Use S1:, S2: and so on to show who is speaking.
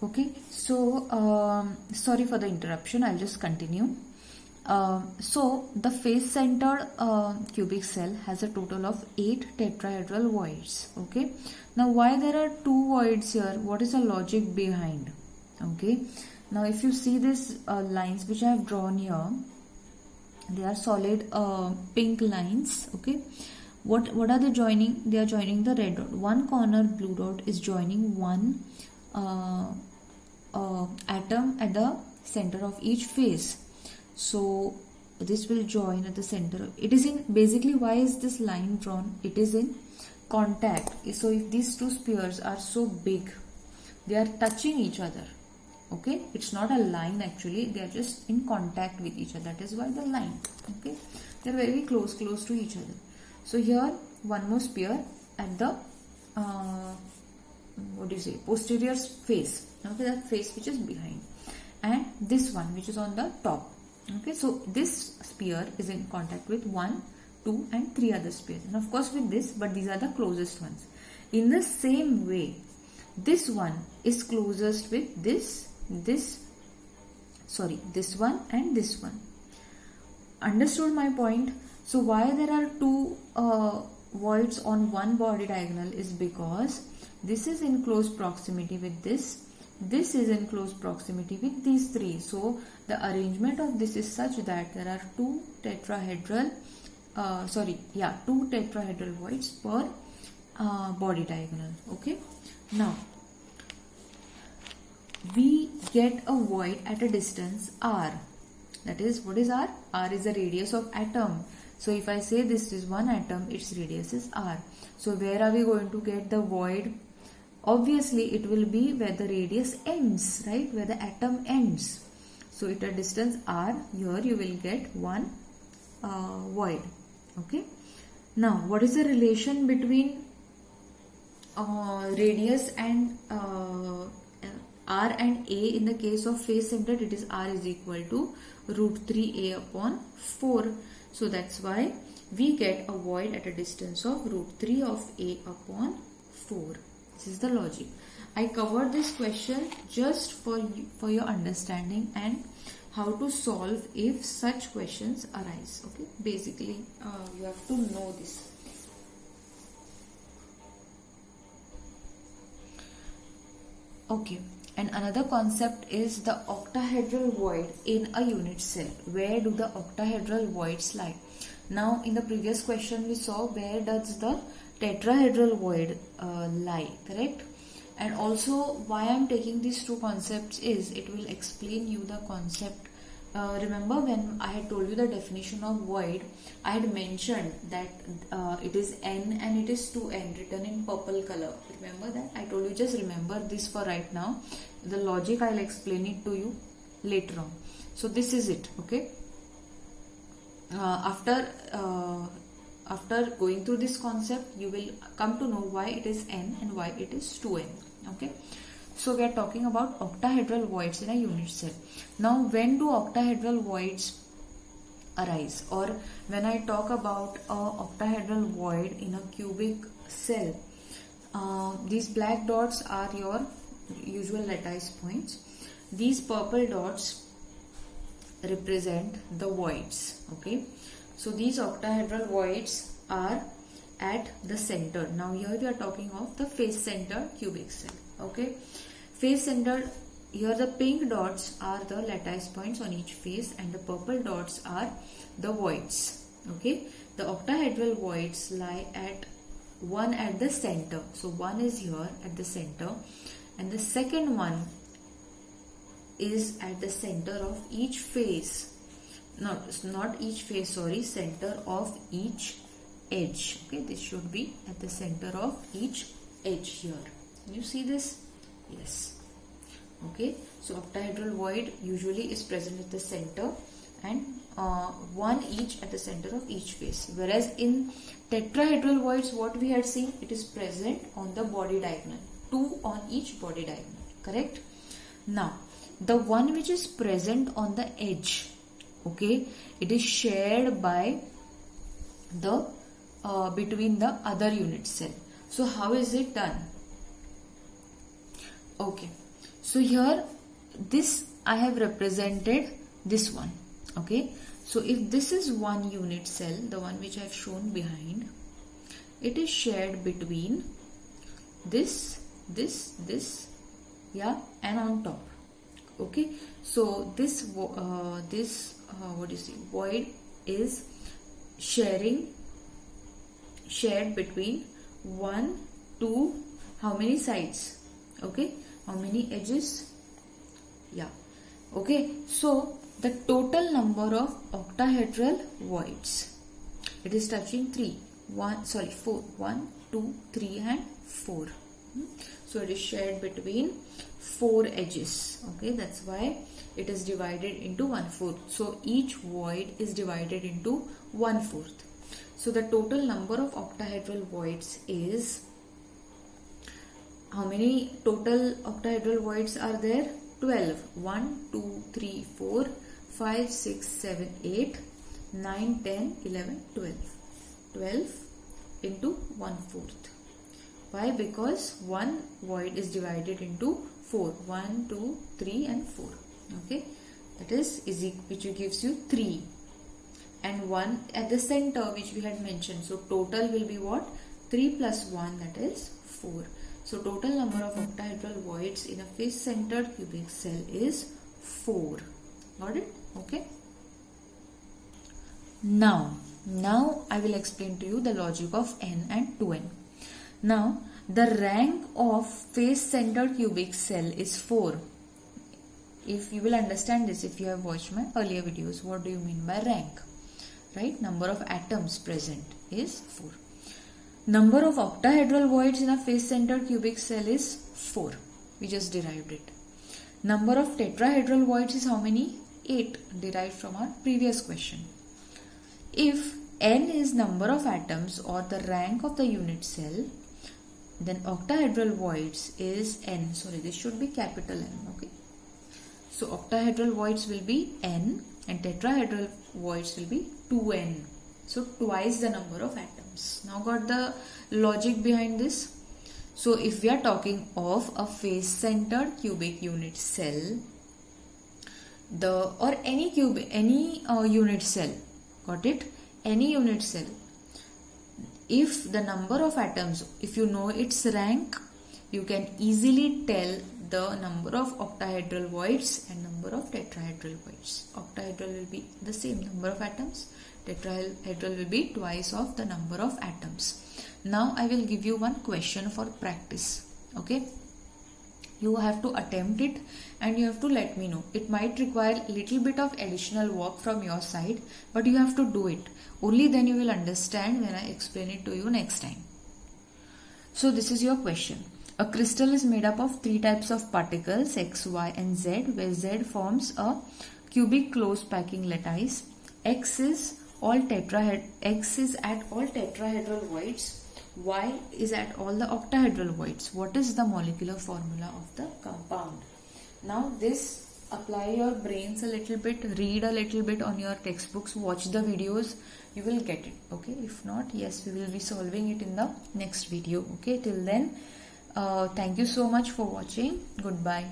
S1: Okay, so sorry for the interruption. I'll just continue. So the face-centered cubic cell has a total of 8 tetrahedral voids. Okay. Now, why there are 2 voids here? What is the logic behind? Okay. Now, if you see these lines which I have drawn here, they are solid pink lines. Okay. What are they joining? They are joining the red dot. One corner blue dot is joining one atom at the center of each face. So this will join at the center. It is in, basically, why is this line drawn? It is in contact. So if these two spheres are so big, they are touching each other. Okay, it's not a line actually, they are just in contact with each other. That is why the line. Okay, they are very close to each other. So here one more sphere at the posterior face. Okay, that face which is behind, and this one which is on the top. Okay, so this sphere is in contact with 1, 2 and 3 other spheres, and of course with this, but these are the closest ones. In the same way, this one is closest with this one and this one. Understood my point? So why there are 2 voids on one body diagonal is because this is in close proximity with this is in close proximity with these 3. So the arrangement of this is such that there are 2 tetrahedral voids per body diagonal. Okay, now we get a void at a distance r. That is, what is r? R is the radius of atom. So if I say this is one atom, its radius is r. So where are we going to get the void? Obviously it will be where the radius ends, right? Where the atom ends. So at a distance r, here you will get one void. Okay. Now what is the relation between radius and r and a? In the case of face centered, it is r is equal to root 3a upon 4. So that's why we get a void at a distance of root 3 of a upon 4. This is the logic. I covered this question just for your understanding and how to solve if such questions arise. Okay, basically you have to know this. Okay, and another concept is the octahedral void in a unit cell. Where do the octahedral voids lie? Now in the previous question we saw where does the tetrahedral void lie, correct? And also why I am taking these 2 concepts is it will explain you the concept. Remember when I had told you the definition of void, I had mentioned that it is n and it is 2n written in purple color. Remember that? I told you, just remember this for right now. The logic I'll explain it to you later on. So this is it. Okay. After going through this concept, you will come to know why it is n and why it is 2n. Okay. So we are talking about octahedral voids in a unit cell. Now when do octahedral voids arise? Or when I talk about a octahedral void in a cubic cell, these black dots are your usual lattice points. These purple dots represent the voids. Okay, so these octahedral voids are at the center. Now here we are talking of the face centered cubic cell. Okay, face centered, here the pink dots are the lattice points on each face and the purple dots are the voids. Okay, the octahedral voids lie at one at the center. So one is here at the center and the second one is at the center of each face. No, not each face, sorry, center of each edge. Okay, this should be at the center of each edge here. Can you see this? Yes. Okay, so octahedral void usually is present at the center and one each at the center of each face. Whereas in tetrahedral voids, what we had seen, it is present on the body diagonal. 2 on each body diagonal. Correct? Now, the one which is present on the edge, okay, it is shared by the between the other unit cell. So how is it done? Okay, So here this I have represented this one. Okay, so if this is one unit cell, the one which I have shown behind, it is shared between this, yeah, and on top. Okay, so this what do you see, void is shared between 1, 2, how many sides? Okay, how many edges? Yeah. Okay, so the total number of octahedral voids, it is touching 4. 1, 2, 3 and 4. So it is shared between 4 edges. Okay, that's why it is divided into 1/4. So each void is divided into 1/4. So the total number of octahedral voids is, how many total octahedral voids are there? 12. 1, 2, 3, 4, 5, 6, 7, 8, 9, 10, 11, 12. 12 into 1/4. Why? Because one void is divided into 4. 1, 2, 3 and 4. Okay, that is which gives you 3. And 1 at the center, which we had mentioned. So total will be what? 3 plus 1, that is 4. So total number of octahedral voids in a face-centered cubic cell is 4. Got it? Okay. Now I will explain to you the logic of n and 2n. Now the rank of face-centered cubic cell is 4. If you will understand this, if you have watched my earlier videos, what do you mean by rank? Right? Number of atoms present is 4. Number of octahedral voids in a face-centered cubic cell is 4. We just derived it. Number of tetrahedral voids is how many? 8, derived from our previous question. If n is number of atoms or the rank of the unit cell, then octahedral voids is n. Sorry, this should be capital N. Okay. So octahedral voids will be n and tetrahedral voids will be 2n. So twice the number of atoms. Now got the logic behind this? So if we are talking of a face-centered cubic unit cell, any unit cell, got it? Any unit cell. If the number of atoms, if you know its rank, you can easily tell the number of octahedral voids and number of tetrahedral voids. Octahedral will be the same number of atoms. Tetrahedral will be twice of the number of atoms. Now I will give you one question for practice. Okay. You have to attempt it and you have to let me know. It might require a little bit of additional work from your side, but you have to do it. Only then you will understand when I explain it to you next time. So this is your question. A crystal is made up of 3 types of particles, X, Y and Z, where Z forms a cubic closed packing lattice. X is at all tetrahedral voids. Y is at all the octahedral voids. What is the molecular formula of the compound? Now this, apply your brains a little bit, read a little bit on your textbooks, watch the videos, you will get it. Okay, if not, yes, we will be solving it in the next video. Okay, till then, thank you so much for watching. Goodbye.